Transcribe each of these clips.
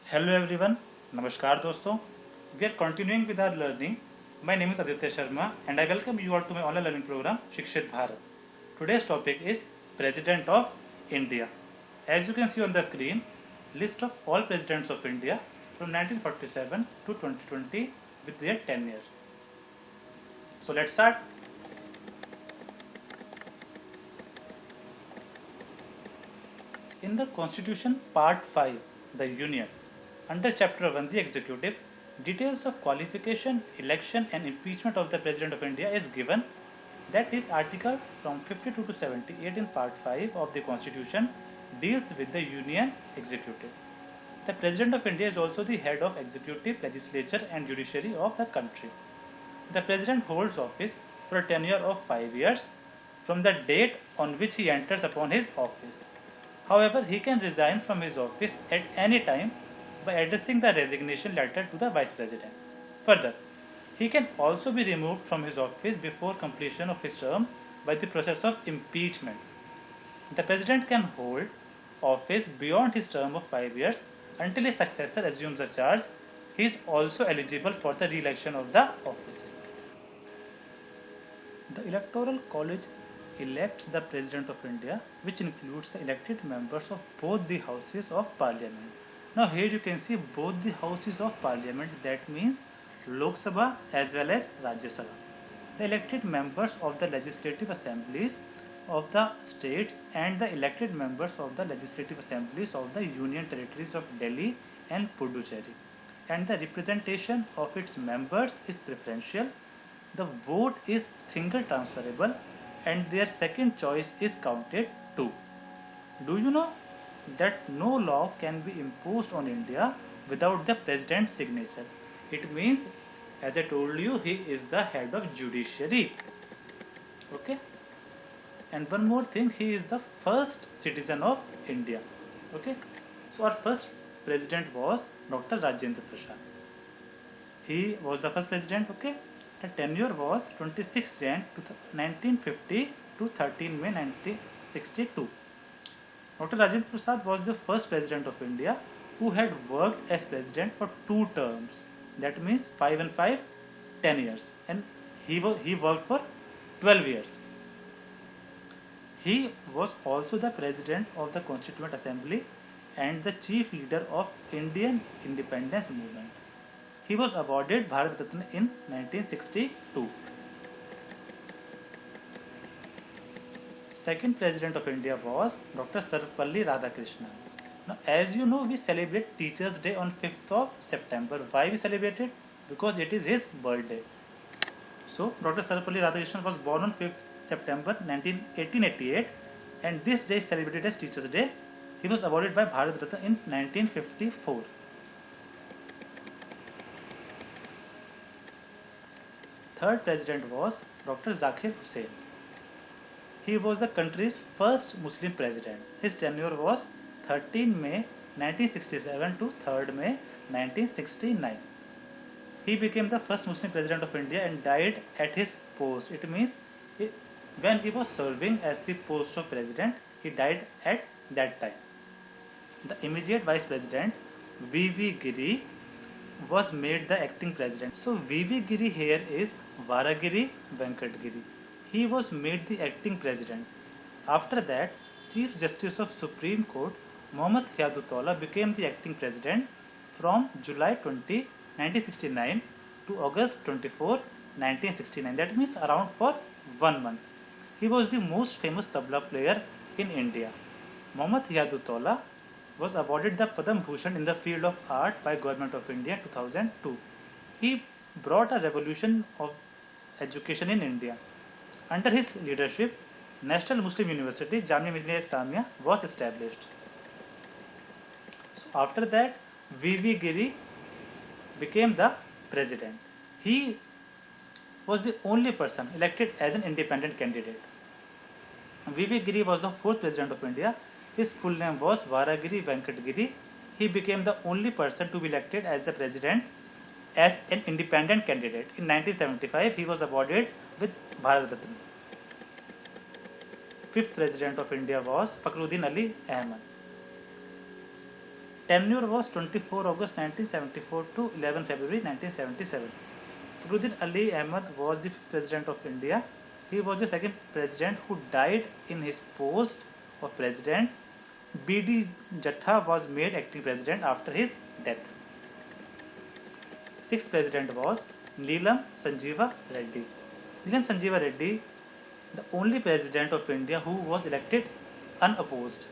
Hello everyone, Namaskar दोस्तों. We are continuing with our learning. My name is Aditya Sharma and I welcome you all to my online learning program Shikshit Bharat. Today's topic is President of India. As you can see on the screen, list of all presidents of India from 1947 to 2020 with their tenure. So let's start. In the Constitution Part 5, the Union, under Chapter 1, the Executive, details of qualification, election and impeachment of the President of India is given. That is, article from 52 to 78 in Part 5 of the Constitution deals with the Union Executive. The President of India is also the head of executive, legislature and judiciary of the country. The President holds office for a tenure of 5 years from the date on which he enters upon his office. However, he can resign from his office at any time by addressing the resignation letter to the Vice President. Further, he can also be removed from his office before completion of his term by the process of impeachment. The President can hold office beyond his term of 5 years until his successor assumes the charge. He is also eligible for the re-election of the office. The Electoral College elects the President of India, which includes the elected members of both the houses of Parliament. Now here you can see both the houses of Parliament, that means Lok Sabha as well as Rajya Sabha. The elected members of the legislative assemblies of the states and the elected members of the legislative assemblies of the union territories of Delhi and Puducherry. And the representation of its members is preferential. The vote is single transferable and their second choice is counted too. Do you know that no law can be imposed on India without the President's signature? It means, as I told you, he is the head of judiciary. Okay? And one more thing, he is the first citizen of India. Okay? So our first president was Dr. Rajendra Prasad. He was the first president, okay? The tenure was 26 Jan 1950 to 13 May 1962. Dr. Rajendra Prasad was the first president of India who had worked as president for 2 terms. That means 5 and 5, 10 years. And he worked for 12 years. He was also the president of the Constituent Assembly and the chief leader of Indian independence movement. He was awarded Bharat Ratna in 1962. Second President of India was Dr. Sarvepalli Radhakrishnan. Now, as you know, we celebrate Teachers' Day on 5th of September. Why we celebrate it? Because it is his birthday. So, Dr. Sarvepalli Radhakrishnan was born on 5th September 1888 and this day is celebrated as Teachers' Day. He was awarded by Bharat Ratna in 1954. Third president was Dr. Zakir Hussain. He was the country's first Muslim president. His tenure was 13 May 1967 to 3rd May 1969. He became the first Muslim president of India and died at his post. It means when he was serving as the post of president, he died at that time. The immediate vice president, V.V. Giri, was made the acting president. So V.V. Giri here is Varagiri Venkat Giri. He was made the acting president. After that, Chief Justice of Supreme Court Mohammad Hiyadutollah became the acting president from July 20, 1969 to August 24, 1969. That means around for 1 month. He was the most famous tabla player in India. Mohammad Hiyadutollah was awarded the Padam Bhushan in the field of art by Government of India 2002. He brought a revolution of education in India. Under his leadership, National Muslim University, Jamia Millia Islamia, was established. So after that, V.V. Giri became the president. He was the only person elected as an independent candidate. V.V. Giri was the 4th president of India. His full name was Varagiri Venkat Giri. He became the only person to be elected as a president as an independent candidate. In 1975, he was awarded with Bharat Ratna. 5th president of India was Fakhruddin Ali Ahmed. Tenure was 24 August 1974 to 11 February 1977. Fakhruddin Ali Ahmad was the fifth president of India. He was the second president who died in his post of president. B.D. Jatta was made acting president after his death. Sixth president was Neelam Sanjeeva Reddy. Neelam Sanjeeva Reddy, the only president of India who was elected unopposed.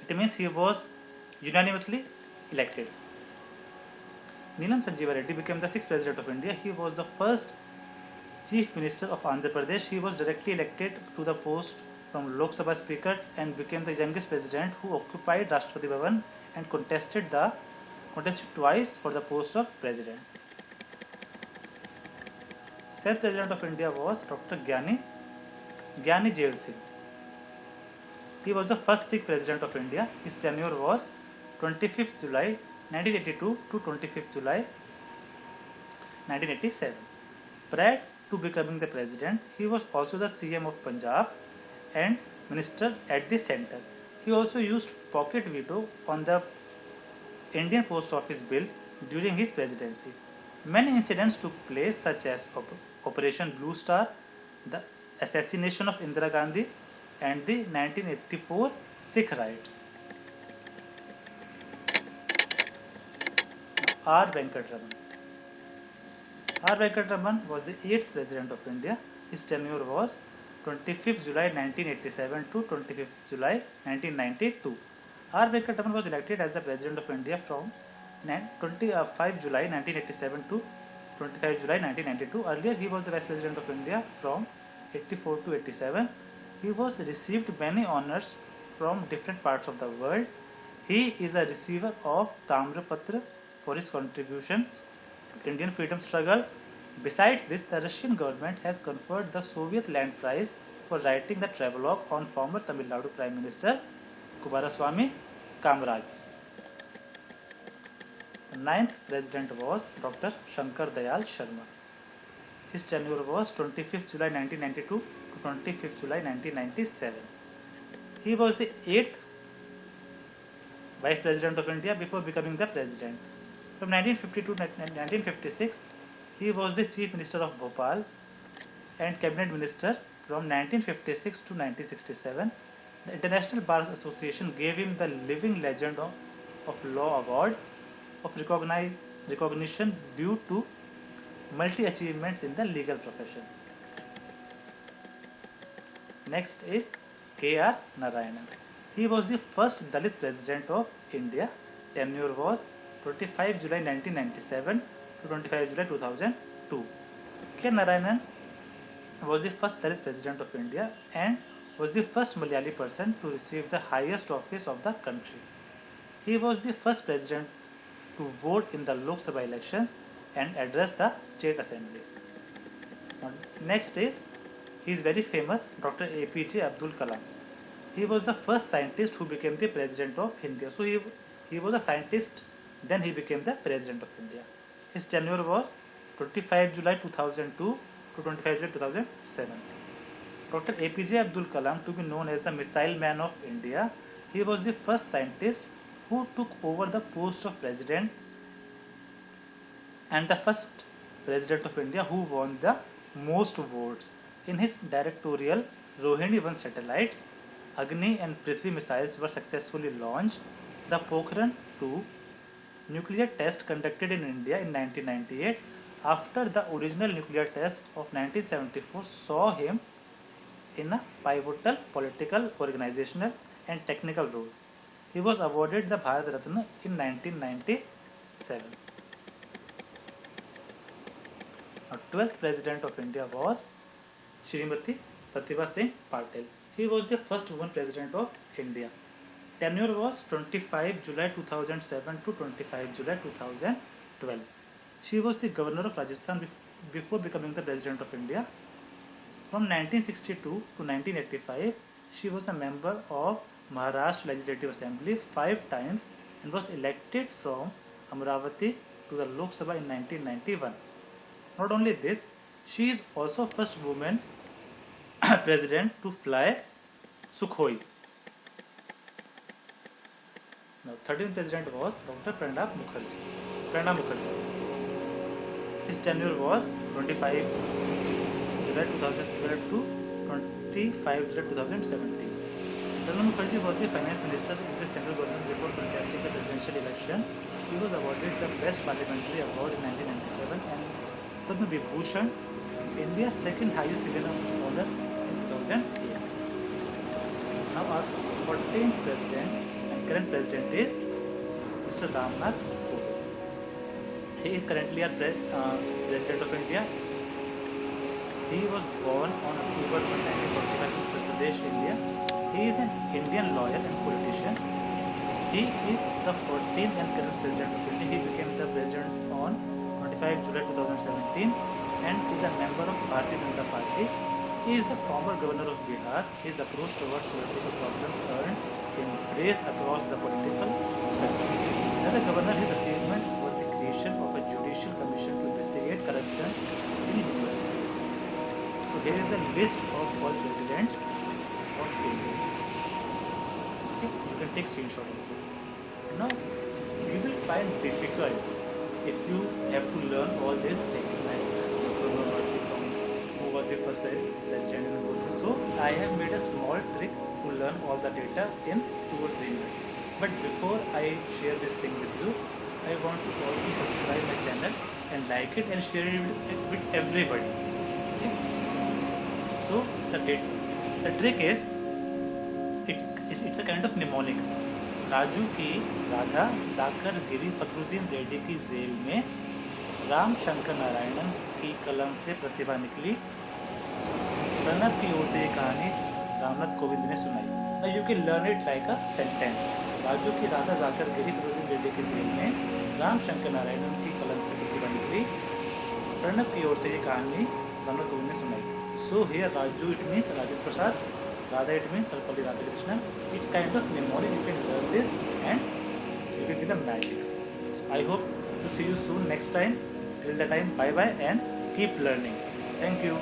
It means he was unanimously elected. Neelam Sanjeeva Reddy became the sixth president of India. He was the first chief minister of Andhra Pradesh. He was directly elected to the post from Lok Sabha Speaker and became the youngest president who occupied Rashtrapati Bhavan and contested twice for the post of president. Seventh president of India was Dr. Gyani Jail Singh. He was the first Sikh president of India. His tenure was 25th July 1982 to 25th July 1987. Prior to becoming the president, he was also the CM of Punjab and minister at the center. He also used pocket veto on the Indian Post Office bill during his presidency. Many incidents took place such as Operation Blue Star, the assassination of Indira Gandhi and the 1984 Sikh riots. R. Venkatraman. R. Venkatraman was the 8th president of India. His tenure was 25th July 1987 to 25th July 1992. R. Venkatraman was elected as the president of India from 25 July 1987 to 25 July 1992. Earlier, he was the vice president of India from 84 to 87. He was received many honors from different parts of the world. He is a receiver of Tamrapatra for his contributions to the Indian freedom struggle. Besides this, the Russian government has conferred the Soviet Land Prize for writing the travelogue on former Tamil Nadu Prime Minister Kumaraswamy Kamaraj. The ninth president was Dr. Shankar Dayal Sharma. His tenure was 25th July 1992 to 25th July 1997. He was the 8th Vice President of India before becoming the President. From 1950 to 1956, he was the Chief Minister of Bhopal and Cabinet Minister from 1956 to 1967. The International Bar Association gave him the Living Legend of Law Award of recognition due to multi-achievements in the legal profession. Next is K.R. Narayanan. He was the first Dalit President of India. Tenure was 25 July 1997 to 25 July 2002. K. Narayanan was the first Dalit President of India and was the first Malayali person to receive the highest office of the country. He was the first president to vote in the Lok Sabha elections and address the State Assembly. Next is, he is very famous, Dr. APJ Abdul Kalam. He was the first scientist who became the President of India. So he was a scientist, then he became the President of India. His tenure was 25 July 2002 to 25 July 2007. Dr. APJ Abdul Kalam, to be known as the Missile Man of India, he was the first scientist who took over the post of President and the first President of India who won the most votes. In his directorial, Rohini 1 satellites, Agni and Prithvi missiles were successfully launched. The Pokhran 2 nuclear test conducted in India in 1998 after the original nuclear test of 1974 saw him in a pivotal political, organizational and technical role. He was awarded the Bharat Ratna in 1997. Our 12th President of India was Shrimati Pratibha Singh Patil. He was the first woman President of India. Tenure was 25 July 2007 to 25 July 2012. She was the Governor of Rajasthan before becoming the President of India. From 1962 to 1985, she was a member of Maharashtra Legislative Assembly 5 times and was elected from Amravati to the Lok Sabha in 1991. Not only this, she is also first woman president to fly Sukhoi. Now, 13th president was Dr. Pranab Mukherjee. Pranab Mukherjee. His tenure was 25 July 2012 to 25 July 2017. Pranab Mukherjee was the finance minister in the central government before contesting the presidential election. He was awarded the Best Parliamentary Award in 1997 and Padma Vibhushan, India's second highest civilian honor, in 2008. Now our 14th president and current president is Mr. Ramnath Kovind. He is currently our president of India. He was born on October 1, 1945 in Uttar Pradesh, India. He is an Indian lawyer and politician. He is the 14th and current president of India. He became the president on 25 July 2017 and is a member of Bharatiya Janata Party. He is the former governor of Bihar. His approach towards political problems earned him praise across the political spectrum. As a governor, his achievements were the creation of a judicial commission to investigate corruption in universities. So here is a list of all presidents of India. Okay, you can take screenshot also. Now, you will find difficult if you have to learn all these things like the chronology from who was the first president and who was the. So I have made a small trick to learn all the data in 2 or 3 minutes. But before I share this thing with you, I want you all to subscribe my channel and like it and share it with everybody. Okay? So the trick is it's a kind of mnemonic. Raju की राधा जाकर गिरी फखरुद्दीन रेड्डी की jail में, राम शंकर नारायणन की कलम से प्रतिभा निकली, प्रणब की ओर से ये कहानी रामनाथ कोविंद ने सुनाई. Now you can learn it like a sentence. Raju की राधा जाकर गिरी फखरुद्दीन रेड्डी की जेल में, राम शंकर नारायणन की कलम से प्रतिभा निकली, प्रणब की ओर से ये कहानी रामनाथ कोविंद ने सुनाई. So here Raju it means Rajendra Prasad, Radha it means Sarvapalli Radhakrishnan. It's kind of mnemonic. You can learn this and you can see the magic. So I hope to see you soon next time. Till the time, bye bye and keep learning. Thank you.